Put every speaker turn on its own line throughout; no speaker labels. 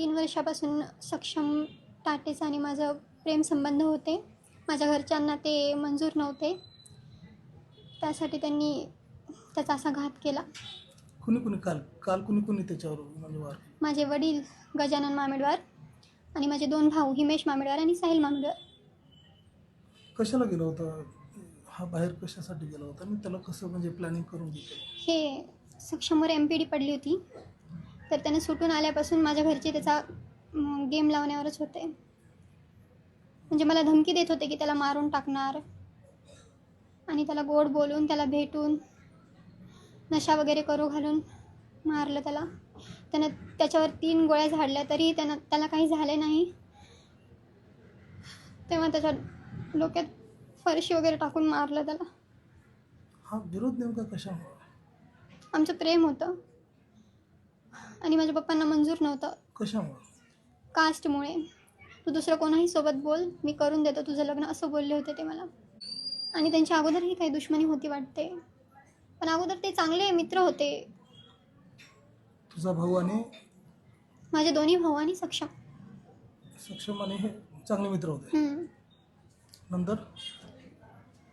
3 वर्षापासून सक्षम टाटेचा आणि माझं प्रेमसंबंध होते. माझ्या घरच्यांना ते मंजूर नव्हते. त्यासाठी त्यांनी त्याचा असा घात केला.
कुणी काल काल कुणी त्याच्यावर म्हणजे वार?
माझे वडील गजानन मामेडवार आणि माझे 2 भाऊ हिमेश मामेडवार आणि साहिल मामेडवार.
कशाला गेला होता हा बाहेर, कशासाठी गेला होता आणि त्याला कसं म्हणजे प्लॅनिंग करून घेतलं?
हे सक्षमवर MPD पडली होती, तर त्याने सुटून आल्यापासून माझ्या घरचे त्याचा गेम लावण्यावरच होते. म्हणजे मला धमकी देत होते की त्याला मारून टाकणार आणि त्याला गोड बोलून, त्याला भेटून, नशा वगैरे करू घालून मारलं त्याला. त्यानं त्याच्यावर 3 गोळ्या झाडल्या तरी त्याला काही झाले नाही. तेव्हा त्याच्या डोक्यात फरशी वगैरे टाकून मारलं त्याला.
हा विरोध नेमका कशामुळे?
आमचं प्रेम होतं आणि माझ्या पप्पांना मंजूर नव्हतं.
कशामुळे?
कास्टमुळे. तू दुसरं कोणाही सोबत बोल, मी करून देतो तुझं लग्न, असं बोलले होते ते मला. आणि त्यांच्या अगोदरही काही दुश्मनी होती वाटते, पण अगोदर ते चांगले मित्र होते.
तुझा भाऊ आणि
माझे 2 भाऊ आणि सक्षम
आणि हे चांगले मित्र होते. नंतर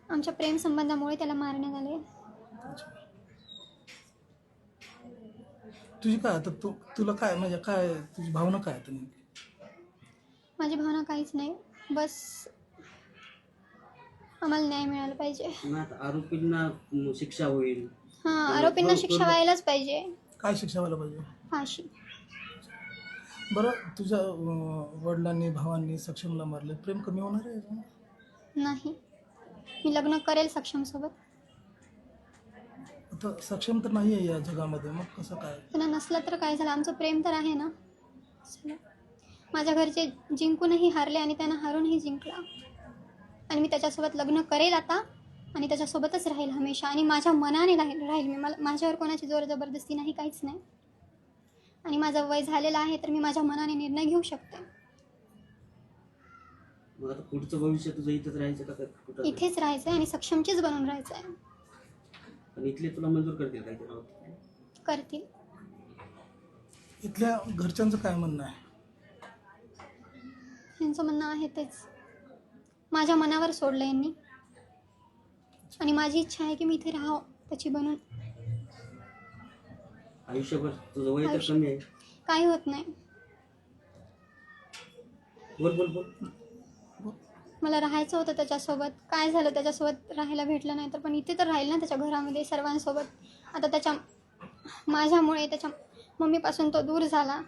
आमच्या प्रेमसंबंधामुळे त्याला मारण्यात आले.
तुझी काय आता तुला काय म्हणजे काय तुझी भावना काय आता नेमकी?
माझी भावना काहीच नाही, बस आम्हाला न्याय मिळाला पाहिजे.
आरोपींना शिक्षा होईल.
आरोपींना शिक्षा व्हायलाच पाहिजे.
काय शिक्षा व्हायला पाहिजे?
फाशी.
बरं, तुझ्या वडिलांनी भावांनी सक्षमला मारले, प्रेम कमी होणार आहे?
नाही, मी लग्न करेल सक्षमसोबत.
आता सक्षम तर नाही आहे या जगामध्ये, मग कसं काय?
त्यांना नसलं तर काय झालं, आमचं प्रेम तर आहे ना. माझ्या घरचे जिंकूनही हारले आणि त्यांना हारूनही जिंकला. आणि मी त्याच्यासोबत लग्न करेल आता आणि त्याच्यासोबतच राहील हमेशा. आणि माझ्या मनाने राहील मी. माझ्यावर कोणाची जोर जबरदस्ती नाही, काहीच नाही. आणि माझं वय झालेलं आहे, तर मी माझ्या मनाने निर्णय घेऊ शकते.
मग आता पुढचं भविष्य तुझं इथेच राहायचं का कुठं?
इथेच राहायचं आहे आणि सक्षमचीच बनून राहायचं आहे.
पण इथले तुला मंजूर करतील काय?
करतील.
इथल्या घरच्यांचं काय म्हणणं आहे?
यांचं म्हणणं आहे तेच, माझ्या मनावर सोडलं यांनी. आणि माझी इच्छा आहे की मी इथे राहावं त्याची बनून.
आयुष्यभर तुझं वय तर कमी आहे.
काही होत नाही.
बोल.
मला राहायचं होतं त्याच्यासोबत. काय झालं, त्याच्यासोबत राहायला भेटलं नाही तर, पण इथे तर राहील ना त्याच्या घरामध्ये सर्वांसोबत. आता माझ्यामुळे त्याच्या मम्मीपासून तो दूर झाला.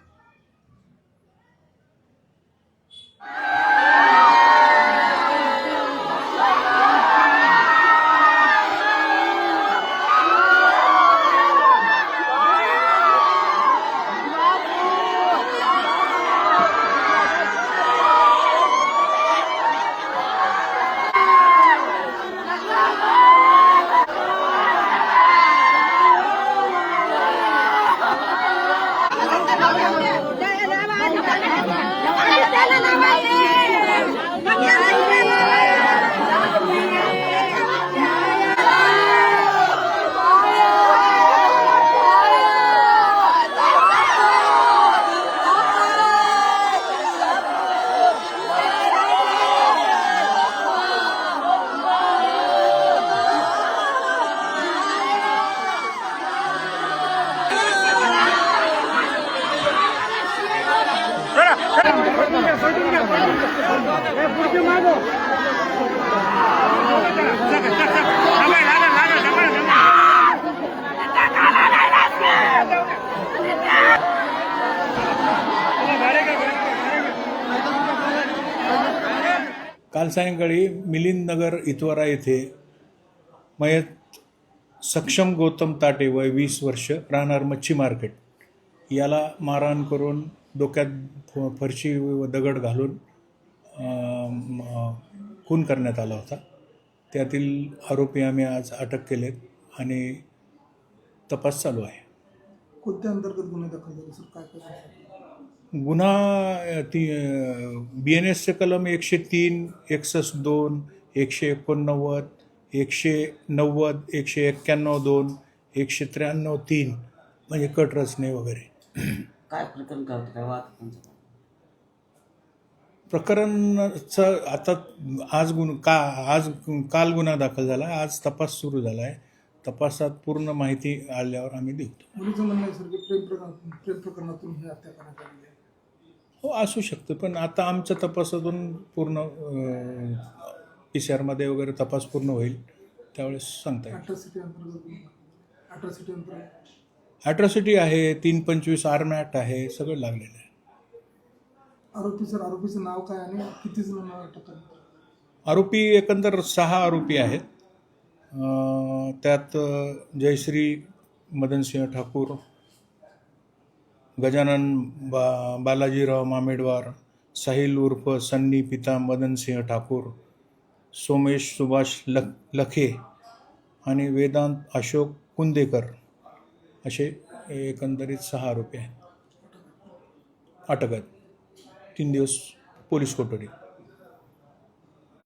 काल सायंकाळी मिलिंद नगर इतवारा येथे मयत सक्षम गौतम ताटे वय 20 वर्ष राहणार मच्छी मार्केट याला मारहाण करून डोक्यात फरशी व दगड घालून खून करण्यात आला होता. त्यातील आरोपी आम्ही आज अटक केलेत आणि तपास चालू आहे.
कोणत्या अंतर्गत गुन्हे दाखल झाले सर? काय
गुन्हा BNSचे कलम 103, 162, 189, 190, 191(2), 193(3) म्हणजे कट रचने वगैरे.
काय प्रकरण काय होतं, काय वाद?
प्रकरणाचं आता काल गुन्हा दाखल झाला, आज तपास सुरू झाला आहे. तपासात पूर्ण माहिती आल्यावर आम्ही देऊ.
मुलीचं म्हणणं आहे सर की प्रेम प्रकरणातून ही हत्या करण्यात आलेली आहे.
हो, असू शकतं, पण आता आमच्या तपासातून पूर्ण PCR मध्ये वगैरे तपास पूर्ण होईल, त्यावेळेस सांगता येईल.
अट्रॉसिटी अंतर्गत
ॲट्रॉसिटी आहे, 325 आर्म ॲक्ट आहे, सगळं लागलेलं आहे.
आरोपीचं नाव काय आणि किती जणांना अटक करण्यात आली?
आरोपी एकंदर 6 आरोपी आहेत. त्यात जयश्री मदनसिंह ठाकूर, गजानन बालाजीराव मामेडवार, साहिल उर्फ सन्नी पिता मदनसिंह ठाकूर, सोमेश सुभाष लखे आणि वेदांत अशोक कुंदेकर असे एकंदरीत 6 आरोपी आहेत. अटक आहेत. 3 दिवस पोलीस कोठडी.